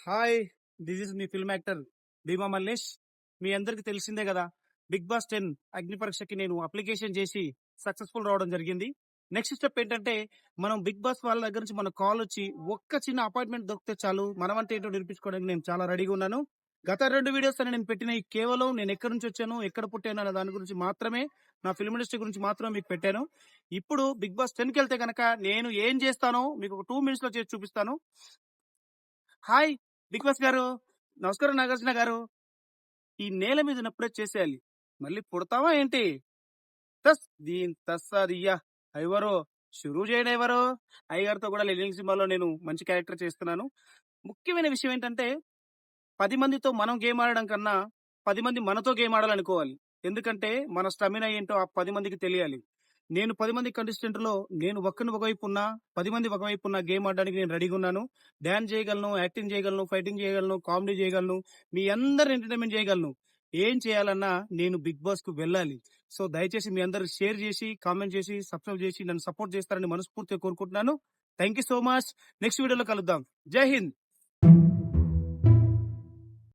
Hi, this is me film actor Bhima Mallesh. మీ అందరికి తెలిసిందే కదా, బిగ్ బాస్ 10 అగ్ని పరీక్షకి నేను అప్లికేషన్ చేసి సక్సెస్ఫుల్ రావడం జరిగింది. నెక్స్ట్ స్టెప్ ఏంటంటే, మనం బిగ్ బాస్ వాళ్ళ దగ్గర నుంచి మన కాల్ వచ్చి ఒక్క చిన్న అపాయింట్మెంట్ దొరికితే చాలు, మనమంటే ఏంటో నిరూపించుకోవడానికి నేను చాలా రెడీగా ఉన్నాను. గత 2 వీడియోస్ అని నేను పెట్టిన కేవలం నేను ఎక్కడి నుంచి వచ్చాను, ఎక్కడ పుట్టాను అనే దాని గురించి మాత్రమే, నా ఫిల్మ్ ఇండస్ట్రీ గురించి మాత్రమే మీకు పెట్టాను. ఇప్పుడు బిగ్ బాస్ 10కి వెళ్తే కనుక నేను ఏం చేస్తానో మీకు ఒక 2 మినిట్స్ లో చేసి చూపిస్తాను. హాయ్ బిగ్ బాస్ గారు, నమస్కారం నాగార్జున గారు. ఈ నేల మీద ఉన్నప్పుడే చేసేయాలి, మళ్ళీ పుడతావా ఏంటి? తస్ దీన్ తస్సాదియ్యా. ఎవరు షురూ చేయడం ఎవరు? అయ్యగారితో కూడా లివింగ్ సినిమాలో నేను మంచి క్యారెక్టర్ చేస్తున్నాను. ముఖ్యమైన విషయం ఏంటంటే, 10 మందితో మనం గేమ్ ఆడడం కన్నా 10 మంది మనతో గేమ్ ఆడాలనుకోవాలి. ఎందుకంటే మన స్టమినా ఏంటో ఆ 10 మందికి తెలియాలి. నేను 10 మంది కంటెస్టెంట్‌లో నేను ఒక్కడిని ఒకవైపు ఉన్నా, 10 మంది ఒకవైపు ఉన్న గేమ్ ఆడడానికి నేను రెడీగా ఉన్నాను. డాన్స్ చేయగలను, యాక్టింగ్ చేయగలను, ఫైటింగ్ చేయగలను, కామెడీ చేయగలను, మీ అందరిని ఎంటర్‌టైన్‌మెంట్ చేయగలను. ఏం చేయాలన్నా నేను బిగ్ బాస్‌కి వెళ్ళాలి. సో దయచేసి మీ అందరూ షేర్ చేసి, కామెంట్ చేసి, సబ్స్క్రైబ్ చేసి నన్ను సపోర్ట్ చేస్తారని మనస్ఫూర్తిగా కోరుకుంటున్నాను. Thank you so much. Next వీడియోలో కలుద్దాం. జై హింద్.